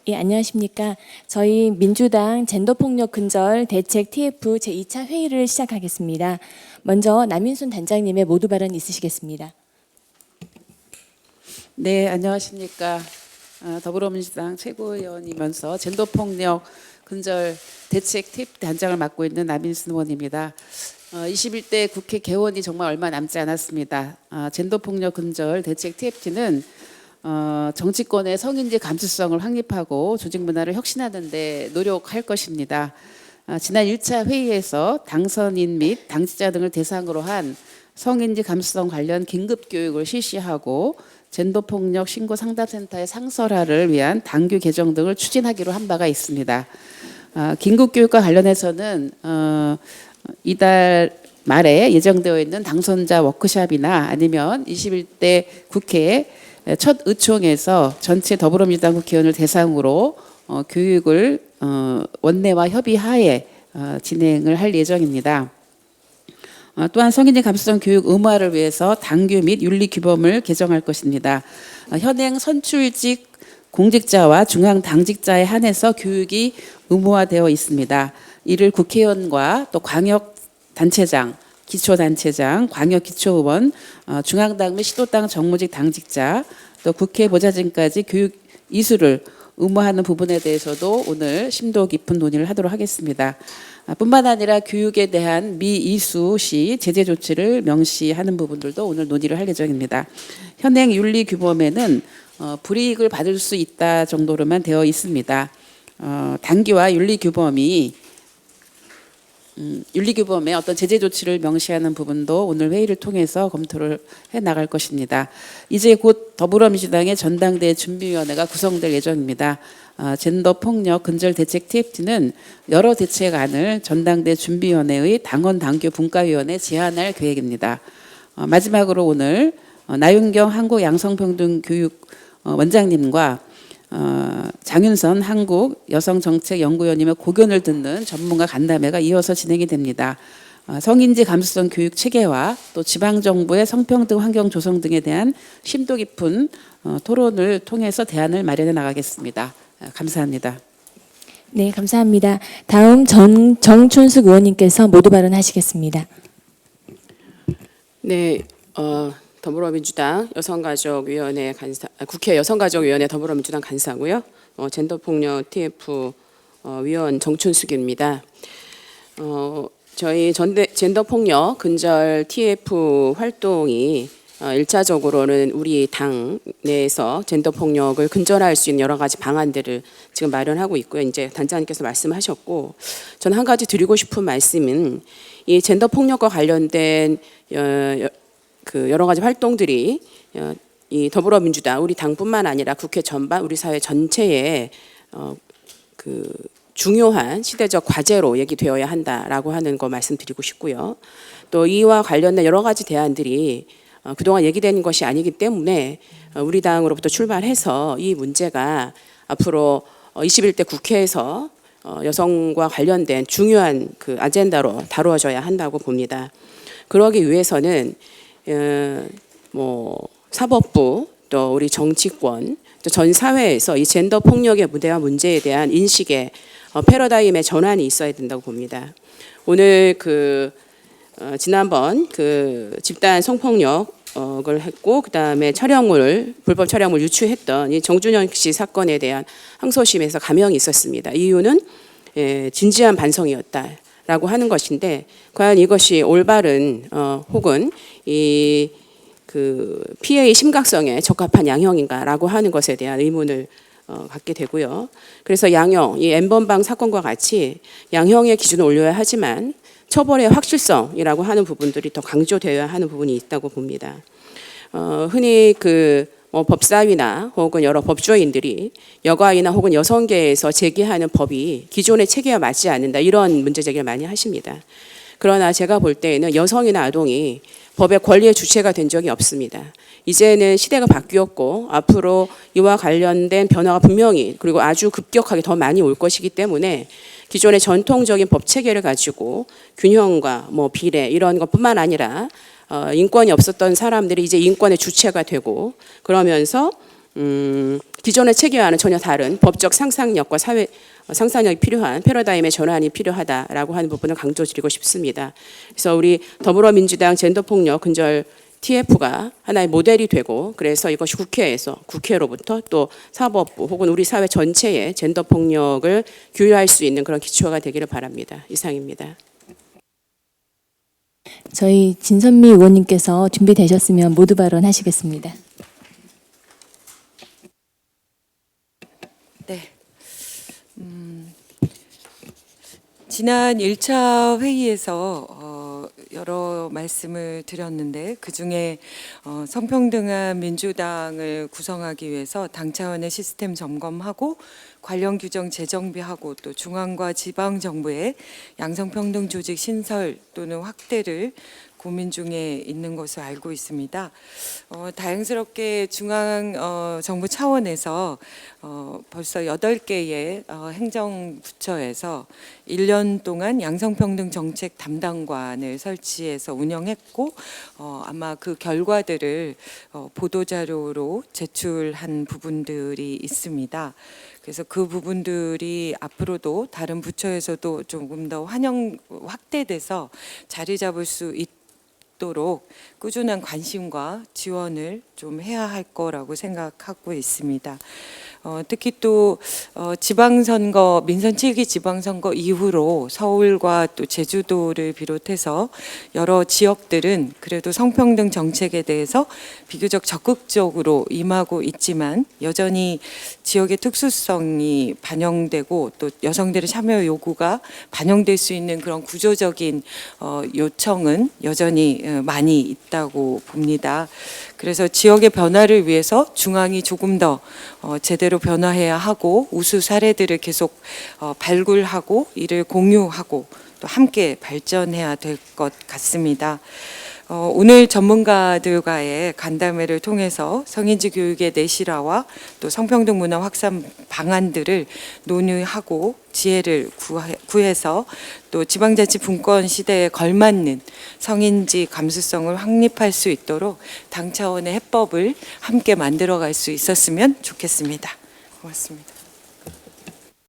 예, 안녕하십니까. 저희 민주당 젠더폭력 근절 대책 TF 제2차 회의를 시작하겠습니다. 먼저 남인순 단장님의 모두 발언 있으시겠습니다. 네, 안녕하십니까. 더불어민주당 최고위원이면서 젠더폭력 근절 대책 TF 단장을 맡고 있는 남인순 의원입니다. 21대 국회 개원이 정말 얼마 남지 않았습니다. 젠더폭력 근절 대책 TF는 정치권의 성인지 감수성을 확립하고 조직 문화를 혁신하는 데 노력할 것입니다. 지난 1차 회의에서 당선인 및 당직자 등을 대상으로 한 성인지 감수성 관련 긴급 교육을 실시하고 젠더폭력 신고 상담센터의 상설화를 위한 당규 개정 등을 추진하기로 한 바가 있습니다. 긴급 교육과 관련해서는 이달 말에 예정되어 있는 당선자 워크숍이나 아니면 21대 국회 첫 의총에서 전체 더불어민주당 국회의원을 대상으로 교육을 원내와 협의하에 진행을 할 예정입니다. 또한 성인지 감수성 교육 의무화를 위해서 당규 및 윤리 규범을 개정할 것입니다. 현행 선출직 공직자와 중앙 당직자에 한해서 교육이 의무화되어 있습니다. 이를 국회의원과 또 광역단체장, 기초단체장, 광역기초의원, 중앙당 및 시도당 정무직 당직자, 또 국회 보좌진까지 교육 이수를 의무화하는 부분에 대해서도 오늘 심도 깊은 논의를 하도록 하겠습니다. 뿐만 아니라 교육에 대한 미이수 시 제재 조치를 명시하는 부분들도 오늘 논의를 할 예정입니다. 현행 윤리 규범에는 불이익을 받을 수 있다 정도로만 되어 있습니다. 당규와 윤리 규범에 어떤 제재 조치를 명시하는 부분도 오늘 회의를 통해서 검토를 해 나갈 것입니다. 이제 곧 더불어민주당의 전당대회 준비위원회가 구성될 예정입니다. 젠더 폭력 근절 대책 TF는 여러 대책안을 전당대 준비위원회의 당원 당규 분과위원회에 제안할 계획입니다. 마지막으로 오늘 나윤경 한국양성평등교육 원장님과 장윤선 한국여성정책연구위원님의 고견을 듣는 전문가 간담회가 이어서 진행이 됩니다. 성인지 감수성 교육 체계와 또 지방정부의 성평등 환경 조성 등에 대한 심도 깊은 토론을 통해서 대안을 마련해 나가겠습니다. 감사합니다. 네, 감사합니다. 다음 정춘숙 의원님께서 모두 발언하시겠습니다. 네, 더불어민주당 여성가족위원회 국회 여성가족위원회 더불어민주당 간사고요. 젠더폭력 TF 위원 정춘숙입니다. 저희 젠더폭력 근절 TF 활동이 1차적으로는 우리 당 내에서 젠더폭력을 근절할 수 있는 여러 가지 방안들을 지금 마련하고 있고요. 이제 단장님께서 말씀하셨고, 저는 한 가지 드리고 싶은 말씀은 이 젠더폭력과 관련된 그 여러 가지 활동들이 이 더불어민주당 우리 당뿐만 아니라 국회 전반 우리 사회 전체에 그 중요한 시대적 과제로 얘기되어야 한다라고 하는 거 말씀드리고 싶고요. 또 이와 관련된 여러 가지 대안들이 그동안 얘기된 것이 아니기 때문에 우리 당으로부터 출발해서 이 문제가 앞으로 21대 국회에서 여성과 관련된 중요한 그 아젠다로 다루어져야 한다고 봅니다. 그러기 위해서는 사법부 또 우리 정치권 또 전 사회에서 이 젠더 폭력의 무대와 문제에 대한 인식의 패러다임의 전환이 있어야 된다고 봅니다. 오늘 지난번 집단 성폭력을 했고 그다음에 불법 촬영물 유추했던 이 정준영 씨 사건에 대한 항소심에서 감형이 있었습니다. 이유는 진지한 반성이었다라고 하는 것인데 과연 이것이 올바른 혹은 피해의 심각성에 적합한 양형인가라고 하는 것에 대한 의문을 갖게 되고요. 그래서 양형, 이 N번방 사건과 같이 양형의 기준을 올려야 하지만 처벌의 확실성이라고 하는 부분들이 더 강조되어야 하는 부분이 있다고 봅니다. 흔히 법사위나 혹은 여러 법조인들이 여가위나 혹은 여성계에서 제기하는 법이 기존의 체계와 맞지 않는다 이런 문제 제기를 많이 하십니다. 그러나 제가 볼 때에는 여성이나 아동이 법의 권리의 주체가 된 적이 없습니다. 이제는 시대가 바뀌었고 앞으로 이와 관련된 변화가 분명히 그리고 아주 급격하게 더 많이 올 것이기 때문에 기존의 전통적인 법 체계를 가지고 균형과 비례 이런 것뿐만 아니라 인권이 없었던 사람들이 이제 인권의 주체가 되고 그러면서 기존의 체계와는 전혀 다른 법적 상상력과 사회 상상력이 필요한 패러다임의 전환이 필요하다라고 하는 부분을 강조드리고 싶습니다. 그래서 우리 더불어민주당 젠더폭력 근절 TF가 하나의 모델이 되고, 그래서 이것이 국회로부터 또 사법부 혹은 우리 사회 전체에 젠더폭력을 규율할 수 있는 그런 기초가 되기를 바랍니다. 이상입니다. 저희 진선미 의원님께서 준비되셨으면 모두 발언하시겠습니다. 네. 지난 1차 회의에서 여러 말씀을 드렸는데, 그중에 성평등한 민주당을 구성하기 위해서 당 차원의 시스템 점검하고 관련 규정 재정비하고 또 중앙과 지방 정부의 양성평등 조직 신설 또는 확대를 고민 중에 있는 것으로 알고 있습니다. 다행스럽게 중앙 정부 차원에서 벌써 8개의 행정부처에서 1년 동안 양성평등 정책 담당관을 설치해서 운영했고, 아마 그 결과들을 보도자료로 제출한 부분들이 있습니다. 그래서 그 부분들이 앞으로도 다른 부처에서도 조금 더 확대돼서 자리 잡을 수 있도록 꾸준한 관심과 지원을 좀 해야 할 거라고 생각하고 있습니다. 특히 또 지방선거, 민선 7기 지방선거 이후로 서울과 또 제주도를 비롯해서 여러 지역들은 그래도 성평등 정책에 대해서 비교적 적극적으로 임하고 있지만, 여전히 지역의 특수성이 반영되고 또 여성들의 참여 요구가 반영될 수 있는 그런 구조적인 요청은 여전히 많이 있다고 봅니다. 그래서 지역의 변화를 위해서 중앙이 조금 더 제대로 변화해야 하고, 우수 사례들을 계속 발굴하고 이를 공유하고 또 함께 발전해야 될 것 같습니다. 오늘 전문가들과의 간담회를 통해서 성인지 교육의 내실화와 또 성평등 문화 확산 방안들을 논의하고 지혜를 구해서 또 지방자치 분권 시대에 걸맞는 성인지 감수성을 확립할 수 있도록 당 차원의 해법을 함께 만들어갈 수 있었으면 좋겠습니다. 고맙습니다.